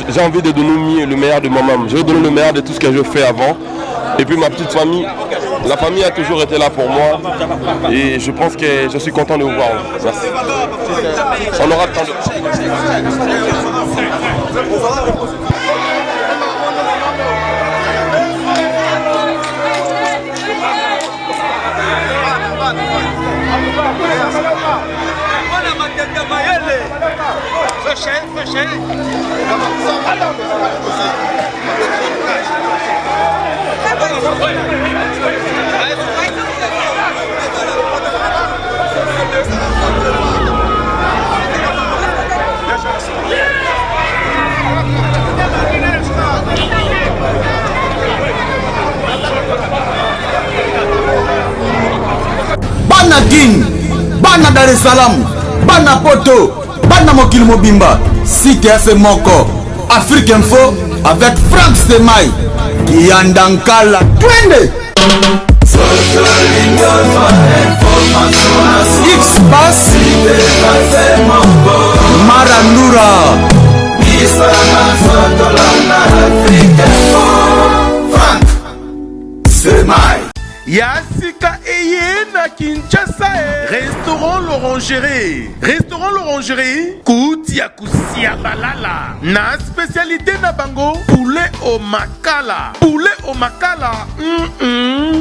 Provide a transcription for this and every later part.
J'ai envie de donner le meilleur de moi-même. Je veux donner le meilleur de tout ce que je fais avant. Et puis ma petite famille, la famille a toujours été là pour moi. Et je pense que je suis content de vous voir. Merci. On aura le temps de... Bana Guine, Bana Dar es Salaam, Bana Poto, Bana Mokil Mobimba, Cité FM Moko, Afrique Info avec Franck Stemai, Yandankala, Twende. X-Bass, Marandura, Franck Stemai. Yassika Eye na Kinshasa, Restaurant l'Orangerie. Restaurant l'Orangerie, Koutia Koussia Balala. Na spécialité na bango, poulet au makala. Poulet au makala,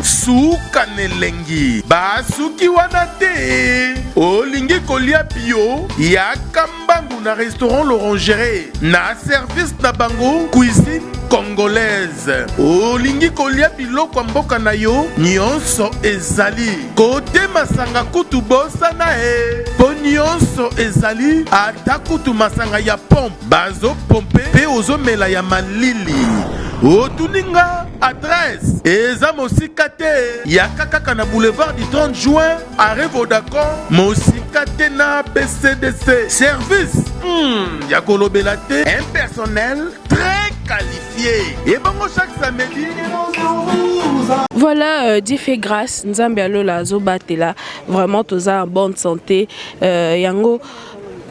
Souka nelengi. Basuki wanate. Olingi kolia bio, Yakambangu na Restaurant l'Orangerie. Na service na bango, cuisine congolaise. Olingi kolia biloko mboka na yo, nyonso ezali. Kote masanga kutu bosana po nyonso ezali. Ata kutu masanga ya pompe, bazo pompe pe ozomela ya malili. Otuninga adresse eza mosika te ya kaka na boulevard du 30 juin arrêt Vodacom mosika te na BCDC. Service ya kolobela te, un personnel très qualifié. Et bon chaque samedi. Voilà, Dieu fait grâce. Nzambe alola zobatela. Vraiment tous en bonne santé. Yango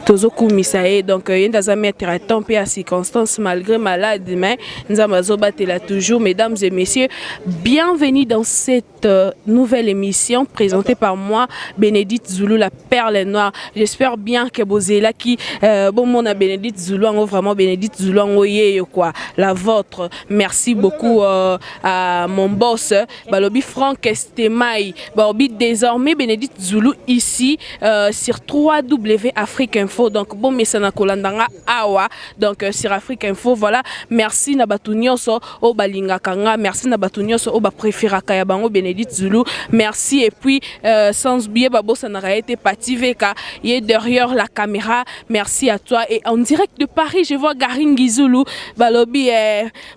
Tozoku Misae, donc yenda mettre à temps et à circonstances malgré malade, mais Nzambe toujours. Mesdames et messieurs, bienvenue dans cette nouvelle émission présentée par moi, Bénédicte Zoulou, la perle noire. J'espère bien que vous êtes là qui bon mon a Bénédicte Zoulou, vraiment Bénédicte Zoulou, quoi, la vôtre. Merci beaucoup à mon boss, Balobi Franck Stemai. Balobi désormais Bénédicte Zoulou ici sur 3W Afrique Info. Donc bon messana kolandanga awa donc sur Afrique Info. Voilà, merci na batu nyonso o balinga kanga, merci na batu nyonso o ba préféraka ya bango Bénédicte Zoulou, merci. Et puis sans oublier babo sanara été pativeka il est derrière la caméra, merci à toi. Et en direct de Paris je vois Garingi Zoulou balobi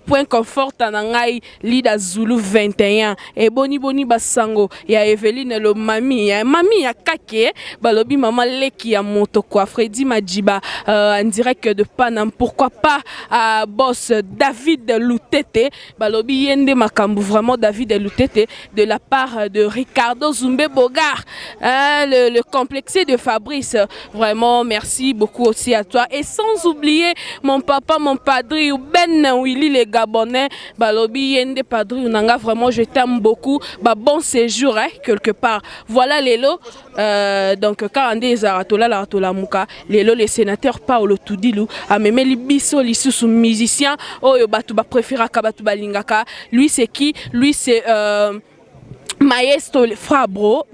point confort tanangai Lida Zoulou 21 et boni basango ya Evelyne lo mami ya kake balobi maman leki ya moto quoi Freddy Madjiba en direct de Panam, pourquoi pas à boss David Loutete balobi yende makambu, vraiment David Loutete de la part de Ricardo Zumbe Bogar, le complexé de Fabrice, vraiment merci beaucoup aussi à toi. Et sans oublier mon papa, mon padri Ben Willy les Gabonais balobi yende padri unanga, vraiment je t'aime beaucoup, bon séjour quelque part. Voilà les lots donc quand on dit Zaratola la Ratola Muka les sénateurs Paolo Tudilou a même les biso les sous musiciens oyo batu ba préféra kabatu balingaka. Lui c'est qui? Lui c'est Maestro Fabro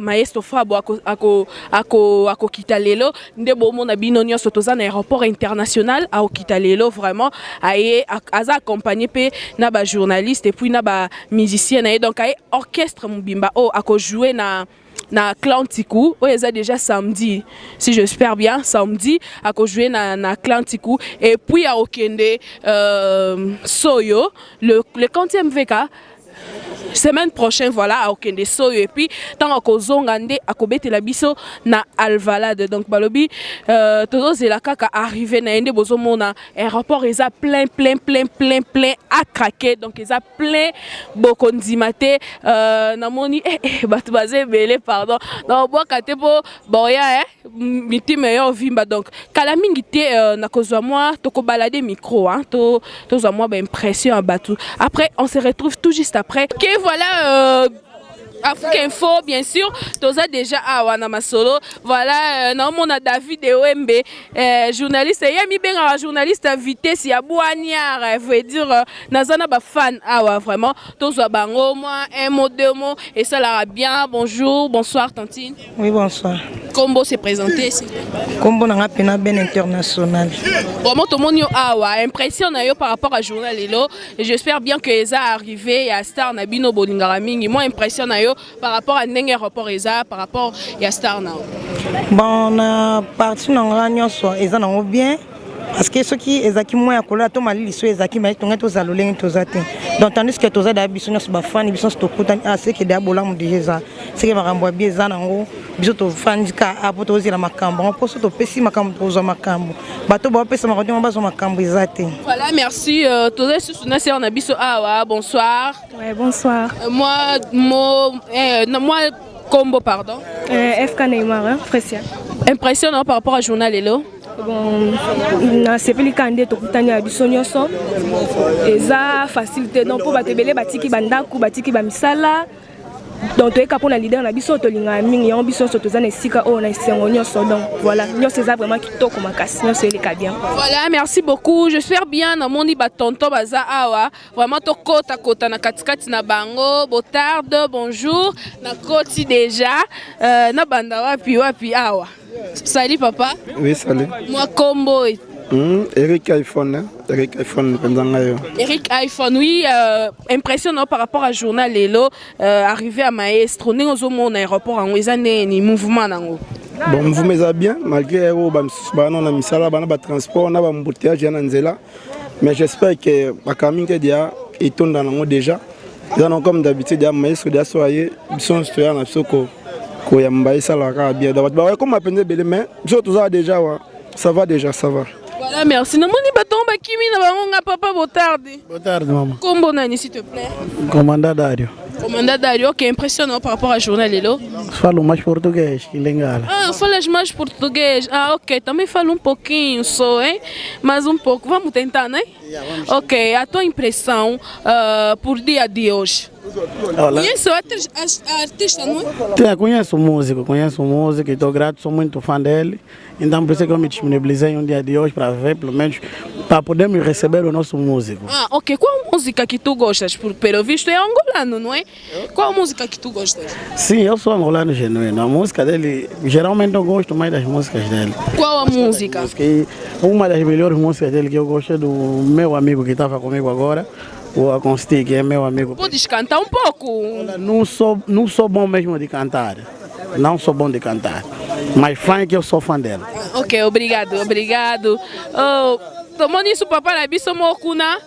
ako kitalelo ndebo mona binonyo sotoza na aéroport international a kitalelo, vraiment aye aza accompagné pe na ba journaliste et puis na ba musicien na donc aye orchestre Mubimba ako jouer na Clantikou, ça déjà samedi, si j'espère bien, samedi, à jouer na Clantikou. Et puis à Okende, Soyo, le 40e VK, semaine prochaine voilà à Okende Soyo et puis tant à Kozongande à Kobete la biso na Alvalade donc balobi todo zela kaka arrivé na ende bozomo na aéroport ils a plein à craquer donc ils a plein bokondimate na moni batu bazé belé pardon donc boa katepo boya miti meilleur vimba donc kala mingi te na kozwa moi to ko balader micro hein to za moi ba impression à batu après on se retrouve tout juste après. Ok, voilà, Afrique Info, bien sûr, tous a déjà Awana Masolo. Voilà, on a David Ewembe, journaliste, Yami Benga, journaliste invité, si à Boignard, veut dire, Nazana ba fan, Awa, vraiment, tous a bango, moi, un mot, deux mots, et ça l'ara bien. Bonjour, bonsoir, Tantine. Oui, bonsoir. Combo s'est présenté, s'il Combo n'a pas ben international. Vraiment, tout le monde a impression par rapport à Journal Lelo. Et j'espère bien que Eza arrivé à Star Nabino Bolingaraming. Moi, impression par rapport à Nenge Rapport Eza, par rapport à Star Nao. Bon, on a parti dans la réunion, Eza n'a bien. Parce que ceux qui sont moins à coller, tout mal, ils sont qui mais tout tous allés tous atteint. Donc tandis que tous les habitants sont pas fans, ils sont stockés à ce qui est d'abord là déjà. C'est que marambo bien ça en haut, ils sont fans du cas à pour la macambo, on peut se pessi macambo pour la macambo. Bateau ba pesa macambo, on va se macambo ils atteint. Voilà, merci. Tous les sous-nés on a biso bonsoir. Ouais, bonsoir. Moi Combo pardon. FK Neymar, Précia. Impression par rapport à Journal Lelo. Bon, c'est plus candé to kutanya bisonyo so. Eza facilité donc pour batebele batiki bandaku batiki bamisala. Donc tu es capable de leader na biso to linga mingi on biso so to za na sika o na sengonyo so donc voilà, nyo c'est vraiment kitoko makasi, nyo c'est le bien. Voilà, merci beaucoup. J'espère bien na moni ba tonton baza awa. Vraiment to kota na katikati na bango. Botarde, bonjour. Na koti déjà na banda wapi awa. Salut papa. Oui, salut. Moi Combo. Eric iPhone, Eric iPhone, Eric iPhone, oui, impressionnant par rapport à Journal Lelo, arrivé à Maestro, nous sommes en aéroport, en ni mouvement. Bon, vous me bien, malgré le transport, on a un embouteillage en Anzela, mais j'espère que la Camille est tombée déjà. Comme d'habitude, il y a Maestro, il y a Soye, ils sont stoyés en Absoko, il y a Mbaye Salara, bien. Comme à peine de mais déjà, ça va déjà, ça va. Voilà, merci. Nous avons Kimi, papa Botarde. Botarde, maman. Combo nani, s'il te plaît. Commandant Dario. Commandant Dario, qui est impressionnant par rapport à Journal Lelo. Falo mais português, que legal. Ah, fala mais português. Ah, ok. Também falo pouquinho só, hein? Mais pouco. Vamos tentar, né? Ok. A tua impressão por dia de hoje? Conheço artista, não é? Conheço músico, estou grato, sou muito fã dele. Então por isso que eu me disponibilizei um dia de hoje para ver, pelo menos, para podermos receber o nosso músico. Ah, ok. Qual música que tu gostas? Pelo visto é angolano, não é? Qual música que tu gostas? Sim, eu sou angolano genuíno. A música dele, geralmente eu gosto mais das músicas dele. Qual a música? Uma das melhores músicas dele que eu gostei do meu amigo que estava comigo agora. O Aconsti, que é meu amigo. Podes cantar um pouco? Não sou bom mesmo de cantar. Não sou bom de cantar. Mas fã é que eu sou fã dela. Ok, obrigado. Tomando isso, papai, na biso mokuna.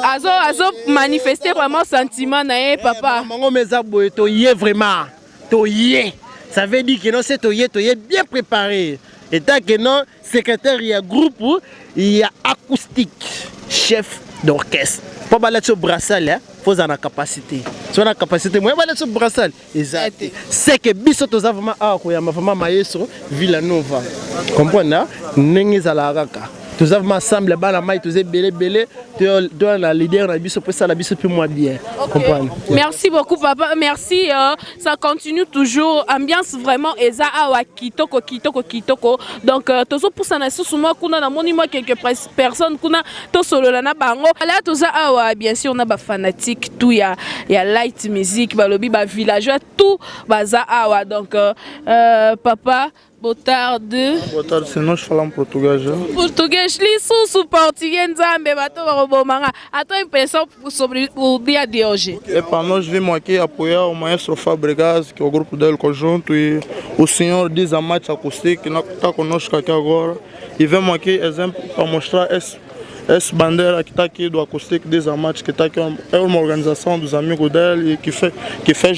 Azo manifester vraiment sentiment na papa. Mango meza boy, to yé vraiment. To yé. Ça veut dire que non, c'est to yé bien préparé. Et tant que non, secrétaire, il y a groupe, il y a acoustique, chef d'orchestre. Pour baler sur brassal, il faut avoir la capacité. Si on a la capacité, moi, baler sur brassal. Exact. C'est que biso to za vraiment ma femme maestro Villanova. Comprenez? Nengi za la raka. Tous avons ensemble bala mai tous belé toi la leader na biso pour ça la biso plus moi bien. Comprendre. Merci beaucoup papa, merci ça continue toujours ambiance vraiment eza awa kitoko. Donc tozo pour ça na sousuma kuna na moni moi quelques personnes kuna to solo na bango. Là toza awa bien sûr on a ba fanatique tout ya light music balobi ba villageois tout baza awa donc papa Botarde, senão je falo português. Português, lisso, português, nzambe, bato barobomanga. A tua impressão sobre o dia de hoje? Para nós vimos aqui apoiar o maestro Fabregas, que é o grupo dele conjunto, e o senhor diz a Mate Acoustic, que está conosco aqui agora. E vemos aqui exemplo para mostrar S Bandera qui t'a qui doit accoster des matchs qui t'a une organisation des amis Godel qui fait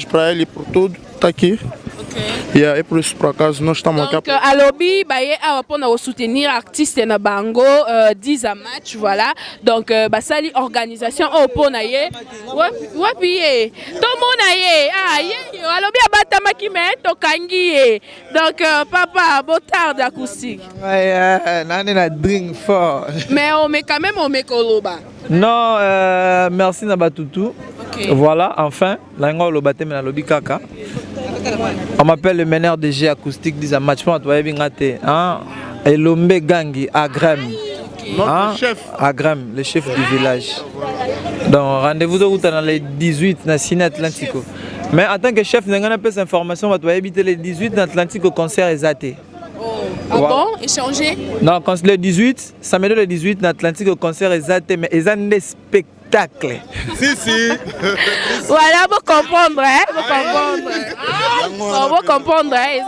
pour elle et pour tout t'a qui. Et pour ce cas, non, je t'en manque. Donc, à lobby, pour soutenir artistes na bango 10 à match, voilà. Donc, ça l'organisation au ponaye. Wapi, tout le monde aye. Ah, à lobby abatama qui met to kangi. Donc, papa, beau tard d'acoustique. Nani na drink fort. Mais on met quand même on met koloba. Non, merci Nabatutu. Voilà, enfin, l'ango lobate mais na lobby kaka. On m'appelle le meneur de G acoustique des matchs pour toi bingate hein Elombe Gangi Agrem. Notre chef Agrem, le chef du village. Donc rendez-vous dans les 18 na Sine Atlantico. Mais en tant que chef, nous avons plus d'informations, on va éviter les 18 dans l'Atlantique au concert Ezaté. Ah bon, échanger? Non, le 18, samedi le 18 dans l'Atlantique au concert Ezaté, mais ils ont des spectacles. Si. Voilà, vous comprendre, hein? Vous comprendre, hein?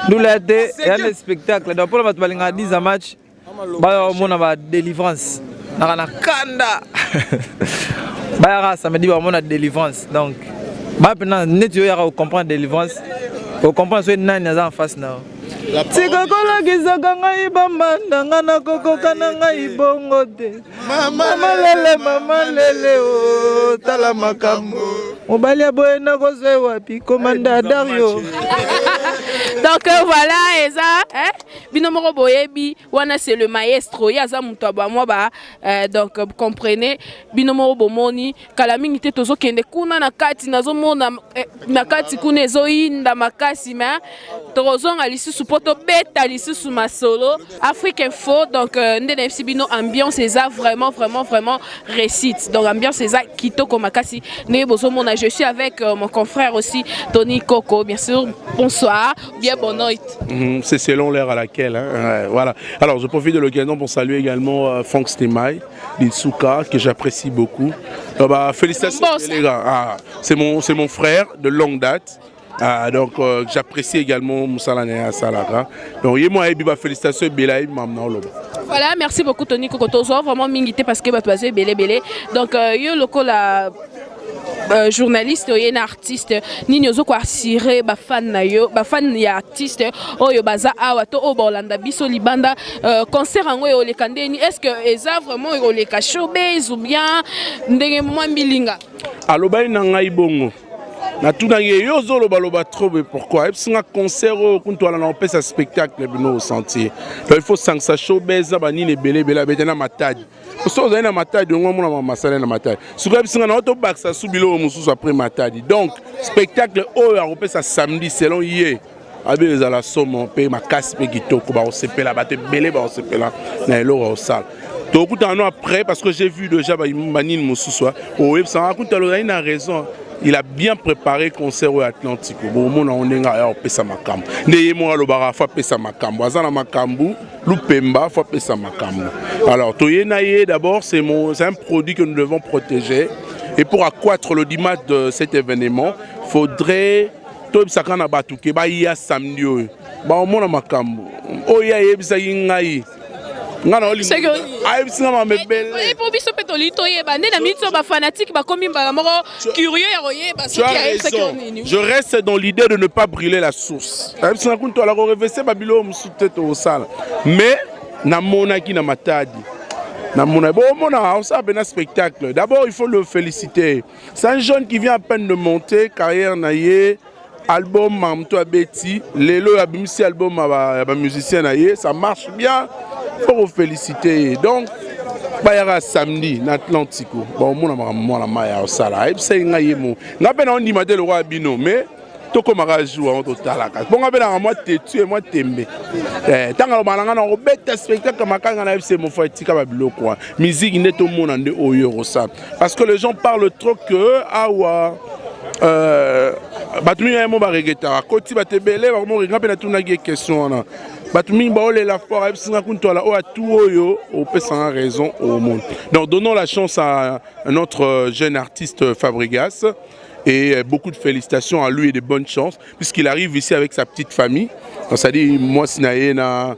Nous l'avons dit, il y a des spectacles. Donc, pour le match, il y a 10 matchs. Il y a une délivrance. Il y a une kanda. Ça me dit qu'il y a une délivrance. Donc, maintenant, nous allons comprendre la délivrance. Vous comprenez ce que nous avons en face. Sikokola kizaka ngai bambanda ngana kokoka na ngai bongo te mama lele o tala makambo mobali aboye na kozwe wapi komanda Dario. Donc voilà eza bino moko boyebi wana c'est le maestro yaza muto ba moi ba donc vous comprenez bino moko bomoni kala mingi te tozo kende kuna na kati nazo mona na kati kuna ezoinda makasi ma tozonga lisusu poto beta lisusu masolo Afrique Info. Donc ndene bino ambiance eza vraiment récite. Donc ambiance eza kitoko makasi ne bozo mona. Je suis avec mon confrère aussi Tony Coco, bien sûr. Bonsoir, bien bonne nuit. C'est selon l'heure à laquelle. Hein. Voilà. Alors je profite de l'occasion pour saluer également Franck Stemai d'Itsuka que j'apprécie beaucoup. Félicitations les gars. C'est mon frère de longue date. Donc j'apprécie également Moussa Lanea Salaka. Donc moi félicitations Belaï Mamnaolo. Voilà, merci beaucoup Tony Kokotozo, vraiment mingité parce que tu belé. Donc yo loko la journaliste ou un artiste ni nyozo ko assurer ba fan na yo ba fan ya artiste oyo baza awa to o Bolanda biso libanda concert ngo yo le kandeni. Est-ce que eza vraiment yo le showbiz ou bien ndenge mwa mbilinga aloba na ngai bongo na tuna yo zolo baloba trop. Pourquoi c'est un concert quand on a un spectacle bino au sentier. Donc il faut ça showbiz ba ni ne belé betena matadi. Parce que na matadi ngo mona masala na matadi. Suka bisinga na auto back ça subilo mususu après matadi. Donc spectacle o ya repesa samedi selon hier. Abi les ala somme pe makasi pe kitoko ba o sepela ba te belé ba o sepela na eloro au salle. Donc après parce que j'ai vu déjà ba manine mususu o web ça raconte il a raison. Il a bien préparé le concert au Atlantique. Bon, on est là, on peut ça makambo. Néhémora le bara, faut ça makambo. Azana makambo, l'upemba, faut ça makambo. Alors, Toyenaye d'abord, c'est un produit que nous devons protéger. Et pour accroître l'audimat de cet événement, faudrait tout ça qu'on a battu, que bah il y a samedi. Bah on a makambo. Oh il y a ça yingai. Ngana oli. Aïe singa ma mebele. Et pour biso petolito yeba nde na mitso ba fanatique ba komi ba moko curieux ya royeba ce qui a été. Je reste dans l'idée de ne pas brûler la source. Aïe singa kunto la reverser babilo musutete au sala. Mais na monaki na matadi. Na mona bon mona on sabe na spectacle. D'abord il faut le féliciter. C'est un jeune qui vient à peine de monter carrière naie. Album Mamto Abeti, Lelo Abimsi album à musicien naie, ça marche bien. Faut vous féliciter. Donc, bayara samedi na Atlantico. Bon, moi la maya au sala. Et c'est ngayemo. Ngabe na on dit matin le roi Bino, mais toko marajou en total. Bon, ngabe na moi tetu et moi tembe. Tanga lo balanga na obeta spectacle makanga na FC mon foi tika ba biloko. Musique neto mona nde oyo rosa. Parce que les gens parlent trop que awa batumi ya mo ba regeta. Koti batebele ba mo ngabe na tuna question na. Batumi baole la forêt singa kuntola o atu oyo o pesa raison au monde. Donc donnons la chance à notre jeune artiste Fabregas et beaucoup de félicitations à lui et de bonnes chances puisqu'il arrive ici avec sa petite famille. Donc ça dit moi sinaye na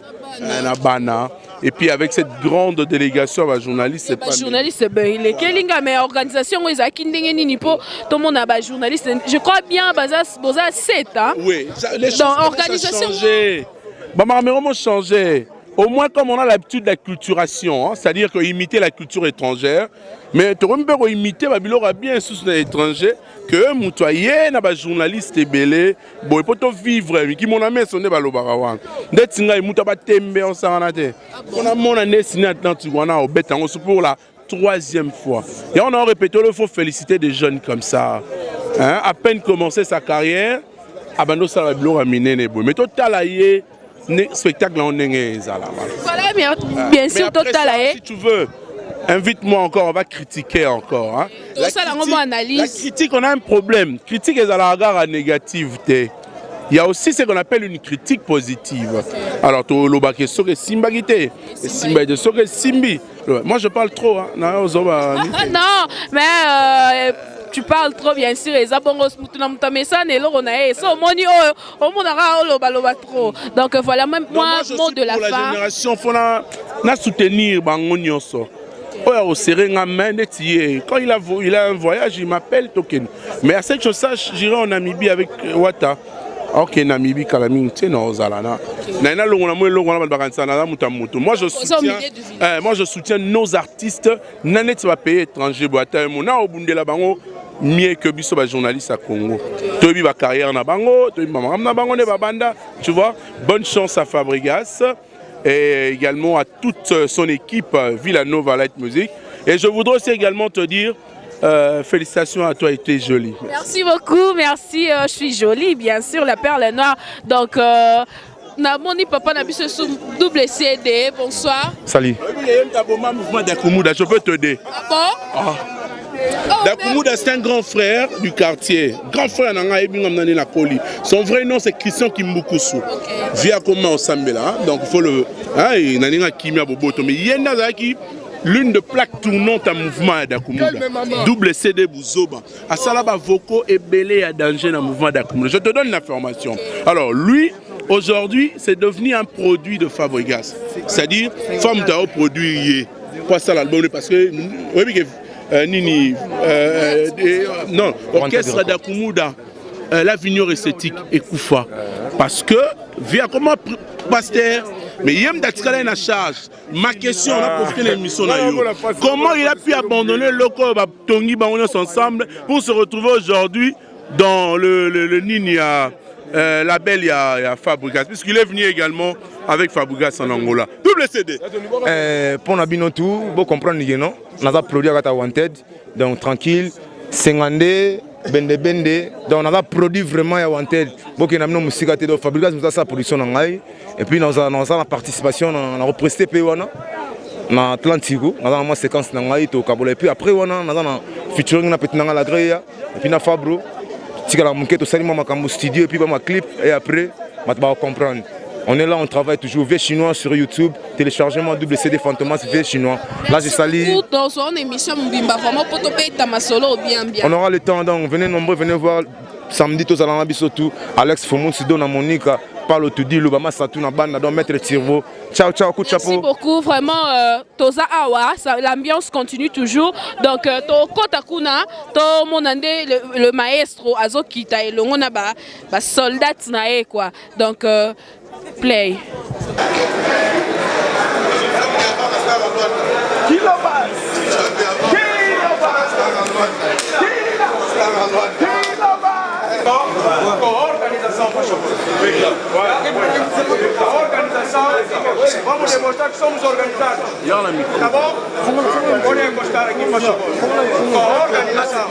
bana Et puis avec cette grande délégation, bah, journaliste, c'est pas... Journaliste, il est Kelinga, mais organisation, ils ont Kindengeni pour tout le monde a journaliste. Je crois bien, Boza 7, hein? Oui, les choses ont changé. Bah, mais vraiment changé. Au moins, comme on a l'habitude de la culturation, hein, c'est-à-dire imiter la culture étrangère, mais tu peux imiter la bien sous l'étranger, que Moutouaye, na journaliste belé, bon, il peut vivre, mais qui mon ami sonné balo barawan. Dès que tu as tembe en sanate, on a mon année signé Atlantique, on a au bête pour la 3e fois. Et on a répété, il faut féliciter des jeunes comme ça. Hein, à peine commencé sa carrière, abandon ça va bien, mais total spectacle en voilà, bien sûr, total. Si tu veux, invite-moi encore, on va critiquer encore. Hein. La critique, on a un problème. Critique est à la regard négativité. Il y a aussi ce qu'on appelle une critique positive. Alors, tu as Simbi. Moi, je parle trop. Hein. Non, mais... tu parles trop bien sûr et ça bon mais ça n'est on a ça au monde trop donc voilà même moi mot de la fin la génération faut na soutenir bango nyonso oya au serenga main quand il a un voyage il m'appelle token mais à cette chose ça j'irai en Namibie avec Wata. Ok, Namibie, Kalaming, tu sais, non, Zalana. Moi, je soutiens nos artistes. Nanet va payer étranger. Mieux que biso ba journaliste à Congo. Tobi ba carrière na bango, tobi mamam na bango ne ba banda. Tu vois, bonne chance à Fabregas et également à toute son équipe Villanova Light Music. Et je voudrais aussi également te dire félicitations à toi, tu es jolie. Merci beaucoup, merci. Je suis jolie, bien sûr, la perle noire. Donc, Namoni papa n'a plus sous double CD. Bonsoir. Salut. Je peux t'aider. Ah bon? Dakoumouda, c'est un grand frère du quartier. Grand frère na Koli. Son vrai nom c'est Christian Kimbukusu. Via comment au Sambela. Donc il faut le. Il y a Kimia Boboto. Mais il y a l'une de plaques tournantes à mouvement d'Akoumouda. Double CD Bouzoba. À Salaba Voko et Belé à danger dans le mouvement d'Akoumouda. Je te donne l'information. Alors lui, aujourd'hui, c'est devenu un produit de Fabregas. C'est-à-dire, femme d'un produit. Pas ça l'album parce que. Non, orchestre d'Akoumouda, la Vignon esthétique et Koufa. Parce que, via comment Pasteur, mais Yem Datikala est en charge. Ma question, on a profité de l'émission. Comment il a pu abandonner le corps Tongi Baounios ensemble pour se retrouver aujourd'hui dans le Nini à la belle, il y a Fabregas, puisqu'il est venu également avec Fabregas en Angola. Double CD. Pour Nabino tout, vous comprenez, non? On a produit à Wanted, donc tranquille, 50, bende, donc on a produit vraiment à Wanted. Beaucoup de musique à Tedo Fabregas, nous avons sa production en Aïe, et puis nous avons la participation, on a represté Péwana, dans Atlantico, nous avons une séquence en Aïe, et puis après, nous avons featuring na petit la Greya, et puis na Fabro. Si on a un studio et puis un clip et après, on va comprendre. On est là, on travaille toujours V chinois sur YouTube, téléchargement double CD Fantomas V chinois. Là, je salue. On aura le temps, donc venez nombreux, venez voir samedi tous à l'ambisotou. Alex Fomon Sido na Monica, Parle Tudi, Lubama Satou na bande, donc Maître Tirvo. Ciao, ciao, coup de chapeau. Merci beaucoup, vraiment. Toza Awa, l'ambiance continue toujours. Donc, to Kotakuna, to Monande, le maestro Azo Kita et le Monaba, soldat nae quoi. Donc, play. Vamos demonstrar que somos organizados. Tá bom? Podem encostar aqui, por favor. Com a organização.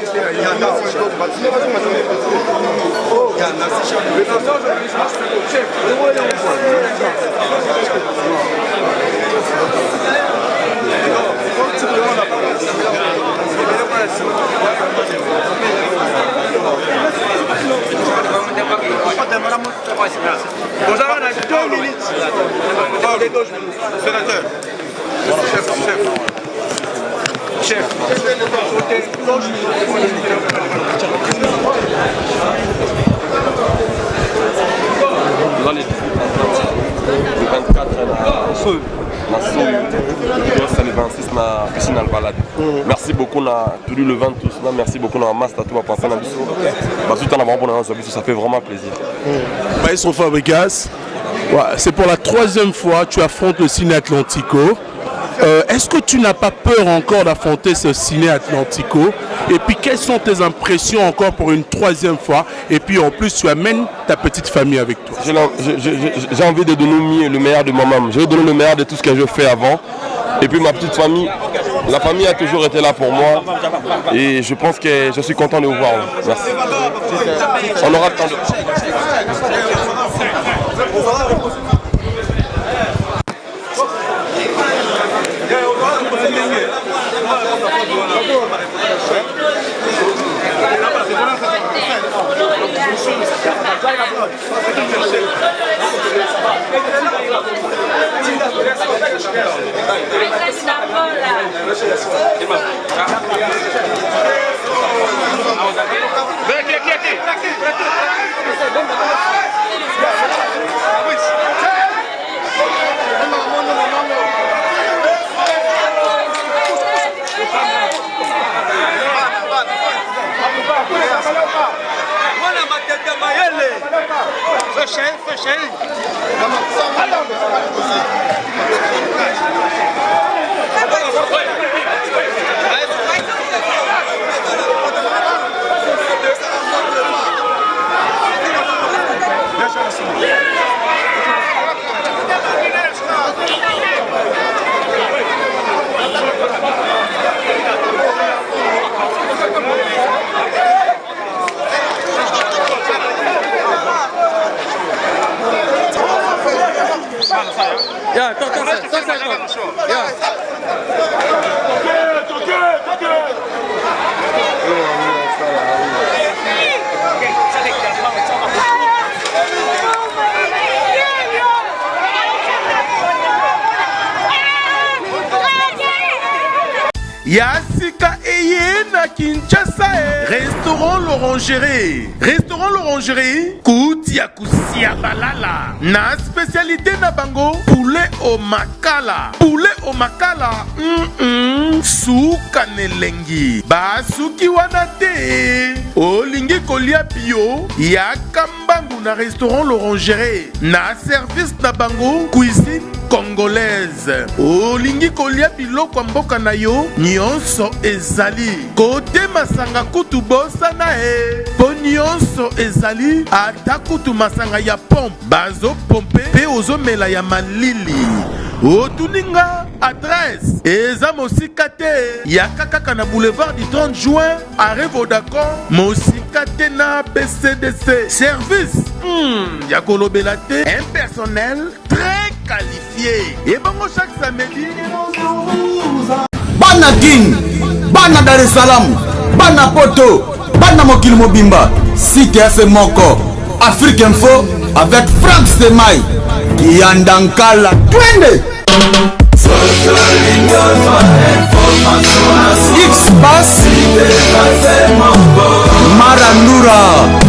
Nous avons 2 minutes. Les 2 minutes. Sénateur. Chef. Le 24 na Soul ici dans le balade. Merci beaucoup na tout le vent tous là, merci beaucoup na master tout va passer dans biso. Parce que tout en avant pour nous ça fait vraiment plaisir. Maestro Fabregas, c'est pour la 3e fois tu affrontes le Ciné Atlantico. Est-ce que tu n'as pas peur encore d'affronter ce Ciné Atlantico? Et puis quelles sont tes impressions encore pour une 3e fois? Et puis en plus tu amènes ta petite famille avec toi. J'ai envie de donner le meilleur de moi-même. Je vais donner le meilleur de tout ce que je fais avant. Et puis ma petite famille, la famille a toujours été là pour moi. Et je pense que je suis content de vous voir. Merci. On aura le temps de... Yassika Eye na Kinshasa, restaurant l'Orangerie. Restaurant l'Orangerie, Koutia Kusia Balala. Na spécialité na bango, poulet au makala. Poulet au makala, Souka nelengi. Basuki wanate. Olingi kolia bio, Yakambangu na restaurant l'Orangerie. Na service na bango, cuisine congolaise. Olingi kolia biloko mboka na yo nyonso ezali kote masanga kutu bosana po nyonso ezali ata kutu masanga ya pompe bazo pompe pe ozomela ya malili otuninga adresse eza mosika te ya kaka na boulevard du 30 juin arrêt Vodacom mosika te na BCDC service ya kolobela te un personnel très qualifié et bongo chaque samedi Bana King, Bana Dar es Salaam, Bana Poto, Bana Mokil Mobimba, CTF Moko, Afrique Info avec Franck Semaï, Kiandankala, Twende. X-Bass, Marandura.